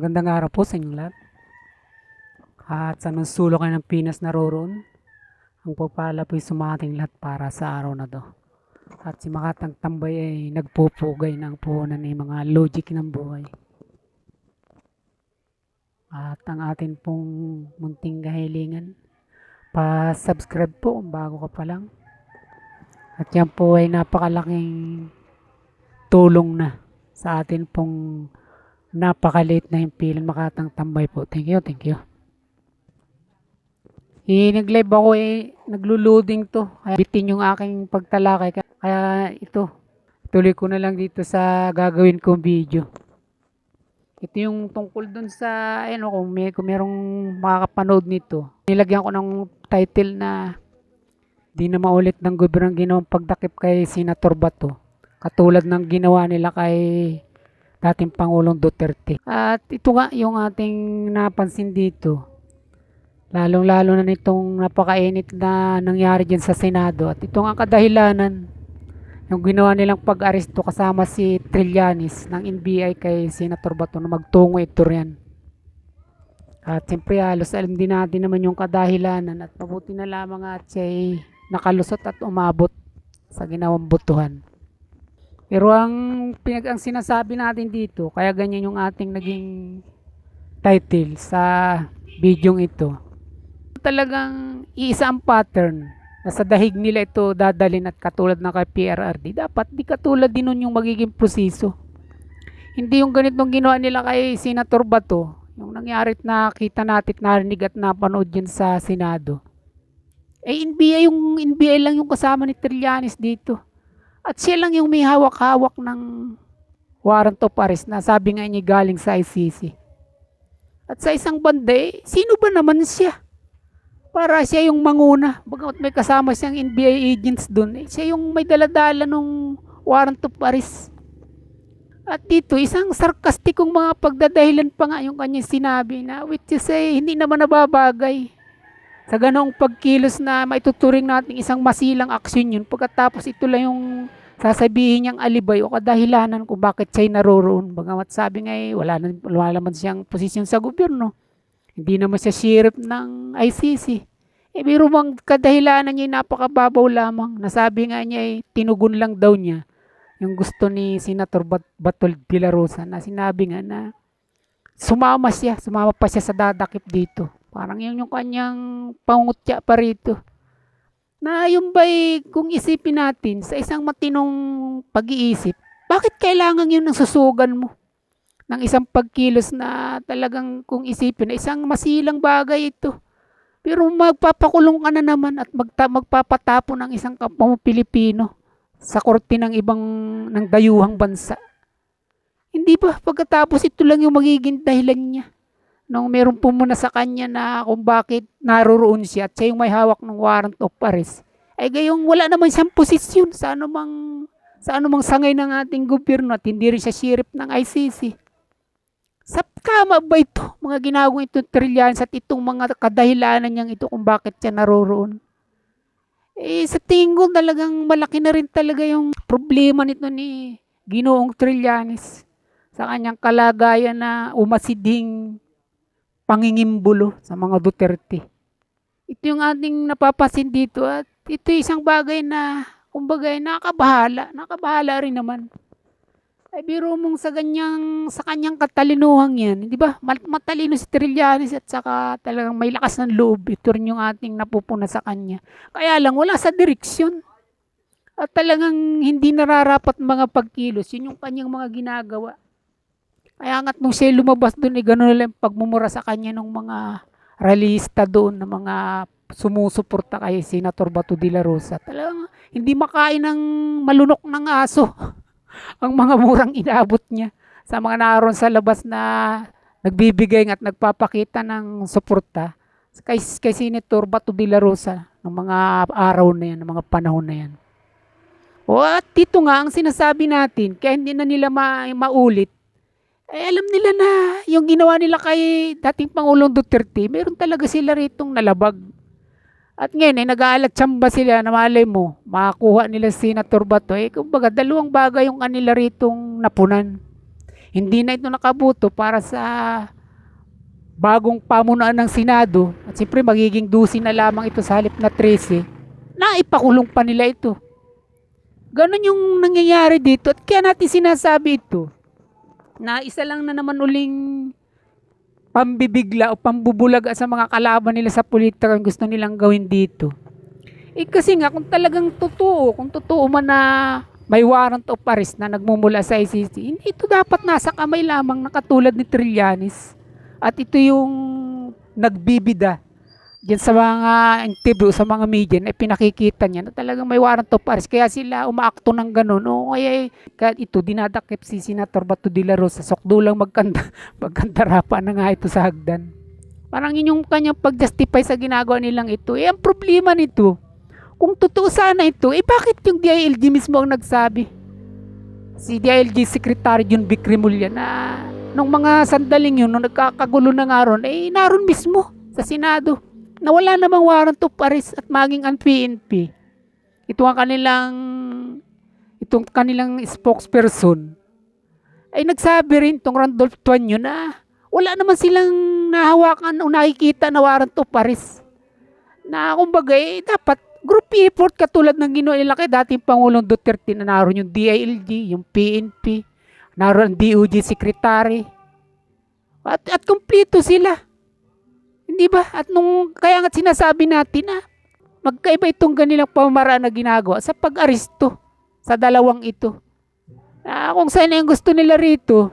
Magandang araw po sa inyong lahat. At sa nang sulok kayo ng Pinas naroroon, ang pagpala po'y sumating lahat para sa araw na to. At si Makatang Tambay ay nagpupugay ng puhunan ng mga logic ng buhay. At ang atin pong munting kahilingan, pa-subscribe po kung bago ka pa lang. At yan po ay napakalaking tulong na sa atin pong napakaliit na himpilan Makatang Tambay po. Thank you, thank you. Nag-live ako naglo-loading to. Kaya bitin yung aking pagtalakay. Kaya ito, tuloy ko na lang dito sa gagawin kong video. Ito yung tungkol dun sa, kung merong makakapanood nito. Nilagyan ko ng title na di na maulit ng gobyerno ang ginawang pagdakip kay Senator Bato. Katulad ng ginawa nila kay dating Pangulong Duterte. At ito nga yung ating napansin dito. Lalong-lalo na nitong napakainit na nangyari dyan sa Senado. At ito nga kadahilanan, yung ginawa nilang pag-aresto kasama si Trillanes ng NBI kay Senator Bato na magtungo ito riyan. At siyempre halos alam din natin naman yung kadahilanan at mabuti na lamang at siya nakalusot at umabot sa ginawang botohan. Pero ang sinasabi natin dito, kaya ganyan yung ating naging title sa bidyong ito. Talagang iisa ang pattern na sa dahig nila ito dadalhin at katulad na kay PRRD, dapat di katulad din nun yung magiging proseso. Hindi yung ganitong ginawa nila kay Senator Bato, yung nangyari at nakita natin, narinig at napanood yun sa Senado. Yung NBI lang yung kasama ni Trillanes dito. At siya lang yung may hawak-hawak ng warrant of arrest na sabi nga niya galing sa ICC. At sa isang banda, sino ba naman siya? Para siya yung manguna. Bagamat may kasama siyang NBI agents dun, siya yung may daladala nung warrant of arrest. At dito, isang sarkastikong mga pagdadahilan pa nga yung kanyang sinabi na which is hindi naman nababagay. Sa ganoong pagkilos na maituturing natin isang masilang aksyon yun, pagkatapos ito lang yung sasabihin niyang alibay o kadahilanan kung bakit siya naroroon. Bagamat sabi nga wala naman siyang posisyon sa gobyerno. Hindi naman siya sheriff ng ICC. Biro mang kadahilanan niya napakababaw lamang. Nasabi nga niya tinugon lang daw niya yung gusto ni Senator Batol de la Rosa na sinabi nga na sumama pa siya sa dadakip dito. Parang yun yung kanyang pangutya pa rito. Na yung ba'y kung isipin natin sa isang matinong pag-iisip, bakit kailangan yun ang susugan mo? Ng isang pagkilos na talagang kung isipin na isang masilang bagay ito. Pero magpapakulong ka na naman at magpapatapo ng isang kapwa mo Pilipino sa korte ng ng dayuhang bansa. Hindi ba pagkatapos ito lang yung magiging dahilan niya? Nung meron pumuna sa kanya na kung bakit naroroon siya at siya yung may hawak ng warrant of arrest. Gayong wala naman siyang posisyon sa anumang sangay ng ating gobyerno at hindi rin siya sheriff ng ICC. Sa kama ba ito, mga ginagawang itong Trillanes at itong mga kadahilanan niyang ito kung bakit siya naroroon? Sa tingin ko talagang malaki na rin talaga yung problema nito ni Ginoong Trillanes sa kanyang kalagayan na umasiding pangingimbulo sa mga Duterte. Ito yung ating napapasin dito at ito isang bagay na kumbaga nakabahala rin naman. Biro mong sa kanyang katalinuhan yan, di ba? Matalino si Trillanes at saka talagang may lakas ng loob. Ito rin yung ating napupuna sa kanya. Kaya lang, wala sa direksyon. At talagang hindi nararapat mga pagkilos. Yun yung kanyang mga ginagawa. Kaya nga't nung siya lumabas doon, gano'n lang pagmumura sa kanya ng mga rallyista doon, ng mga sumusuporta kay Senator Bato de la Rosa. Talagang hindi makain ng malunok ng aso. Ang mga murang inabot niya sa mga naroon sa labas na nagbibigay at nagpapakita ng suporta kay Senator Bato de la Rosa ng mga araw na yan, ng mga panahon na yan. At dito nga ang sinasabi natin, kaya hindi na nila maulit, alam nila na yung ginawa nila kay dating Pangulong Duterte, meron talaga sila ritong nalabag. At ngayon nag-aalatsamba sila na malay mo, makakuha nila si Senator Bato. Kumbaga dalawang bagay yung kanila ritong napunan. Hindi na ito nakaboto para sa bagong pamunuan ng Senado. At siyempre magiging 12 na lamang ito sa halip na 13. Naipakulong pa nila ito. Ganon yung nangyayari dito. At kaya natin sinasabi ito na isa lang na naman uling pambibigla o pambubulag sa mga kalaban nila sa politika ang gusto nilang gawin dito. Kasi nga kung talagang totoo, kung totoo man na may warrant of arrest na nagmumula sa ICC, hindi ito dapat nasa kamay lamang na katulad ni Trillanes. At ito yung nagbibida diyan sa mga interview sa mga media na pinakikita niya na talagang may warrant of arrest. Kaya sila umaakto ng ganun. O kaya ito dinadakip si Senator Bato de la Rosa. Sokdulang magkandarapa na nga ito sa hagdan. Parang yun yung kanyang pag-justify sa ginagawa nilang ito. Ang problema nito, kung totoo sana ito, bakit yung DILG mismo ang nagsabi? Si DILG Secretary Jun Bicrimulya na nung mga sandaling yun, nung nagkakagulo na nga ron, naroon mismo sa Senado na wala namang warrant of arrest at maging ang PNP. Itong kanilang spokesperson ay nagsabi rin itong Randolph Tuanyo na wala naman silang nahawakan o nakikita na warrant of arrest. Na kumbaga dapat group effort katulad ng ginawa nila kay dating Pangulong Duterte na naroon yung DILG, yung PNP, naroon ang DOJ Secretary. At kumpleto sila. Hindi ba? At kaya nga sinasabi natin na magkaiba itong ganilang pamamaraan na ginagawa sa pag-aresto sa dalawang ito. Kung saan yung gusto nila rito,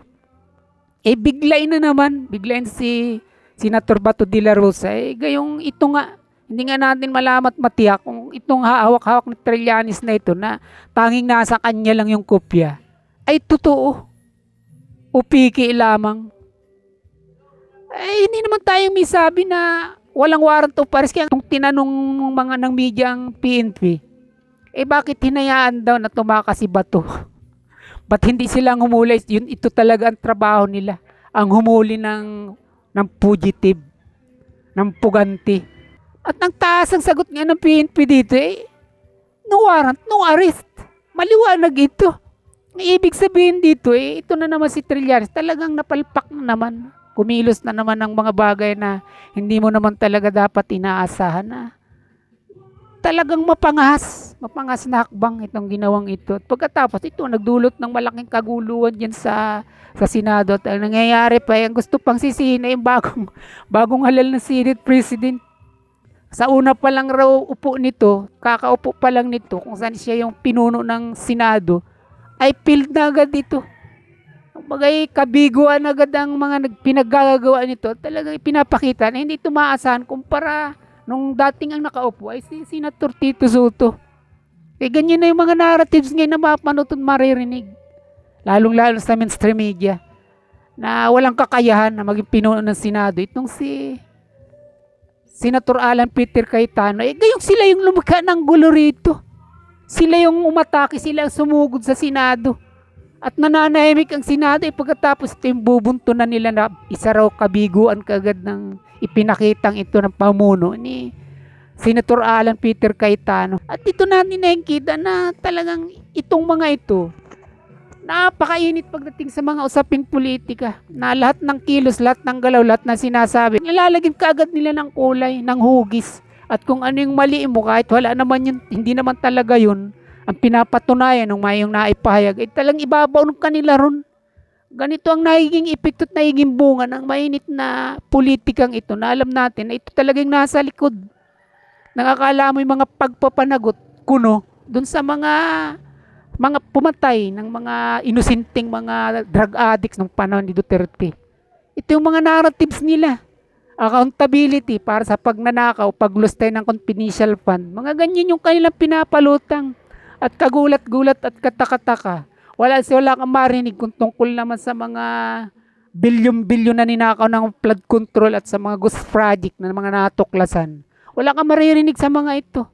biglain na naman. Biglain si Senator Bato de la Rosa. Gayong ito nga, hindi nga natin malamat matiyak kung itong hawak-hawak ni Trillanes na ito na tanging nasa kanya lang yung kopya ay totoo o piki lamang. Hindi naman tayong may sabi na walang warrant of arrest. Kaya kung tinanong mga ng media ang PNP, bakit hinayaan daw na tumakas si Bato? Ba't hindi silang humuli? Ito talaga ang trabaho nila. Ang humuli ng fugitive, ng puganti. At ang taas ang sagot nga ng PNP dito, no warrant, no arrest. Maliwanag ito. Ibig sabihin dito, ito na naman si Trillanes, talagang napalpak na naman. Kumilos na naman ng mga bagay na hindi mo naman talaga dapat inaasahan na talagang mapangas na hakbang itong ginawang ito. At pagkatapos ito, nagdulot ng malaking kaguluhan dyan sa Senado. At ang nangyayari pa, ang gusto pang sisihin ay yung bagong halal na Senate President. Sa una pa lang raw upo nito, kakaupo pa lang nito, kung saan siya yung pinuno ng Senado, ay filled na agad ito. Bagay kabiguan agad ang mga pinaggagawa nito. Talagang pinapakita na hindi ito maasahan kumpara nung dating ang nakaupo ay si Senator Tito Soto. Ganyan na yung mga narratives ngayon na mapanood at maririnig. Lalong-lalo sa mainstream media na walang kakayahan na maging pinuno ng Senado. Itong si Senator Alan Peter Cayetano, gayong sila yung lumikha ng gulo rito. Sila yung umatake, sila yung sumugod sa Senado. At nananahimik ang Senado, pagkatapos ito yung bubuntunan nila na isa raw kabiguan kagad ng ipinakitang ito ng pamuno ni Senator Alan Peter Cayetano. At ito natin nakikita na talagang itong mga ito, napakainit pagdating sa mga usaping politika. Na lahat ng kilos, lahat ng galaw, lahat na sinasabi, nilalagyan kaagad nila ng kulay, ng hugis. At kung ano yung mali mo, kahit wala naman yun, hindi naman talaga yun, ang pinapatunayan ng mayong naipahayag, talang ibabaw ng kanila ron. Ganito ang nagiging epekto at nagiging bunga ng mainit na politikang ito na alam natin na ito talagang nasa likod. Nakakala mo yung mga pagpapanagot kuno dun sa mga pumatay ng mga inosenteng mga drug addicts ng panahon ni Duterte. Ito yung mga narratives nila. Accountability para sa pagnanakaw, paglustay ng confidential fund. Mga ganyan yung kanilang pinapalutang. At kagulat-gulat at katakataka. Wala kang marinig kung tungkol naman sa mga bilyon-bilyon na ninakaw ng flood control at sa mga ghost project na mga natuklasan. Wala kang maririnig sa mga ito.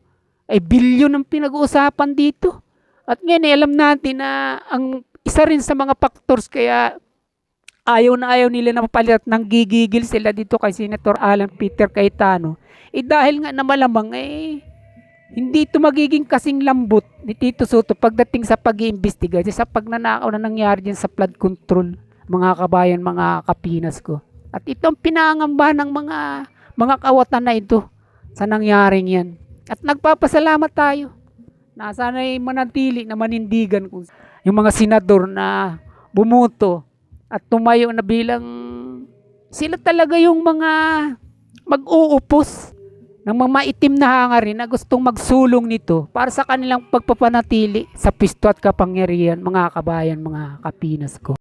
Bilyon ang pinag-uusapan dito. At ngayon alam natin na ang isa rin sa mga factors kaya ayaw nila na mapalit ng gigigil sila dito kay Senator Alan Peter Cayetano. Dahil nga na malamang hindi ito magiging kasing lambot ni Tito Soto pagdating sa pag-iimbestiga sa pagnanakaw na nangyari dyan sa flood control. mga kabayan, mga kapinas ko. At itong pinangamba ng mga kawatan na ito sa nangyaring yan. At nagpapasalamat tayo na sana'y manatili na manindigan ko yung mga senador na bumuto at tumayo na bilang sila talaga yung mga mag-uupos ng mga maitim na hangarin na gustong magsulong nito para sa kanilang pagpapanatili sa pisto at kapangyarihan, mga kabayan, mga kapinas ko.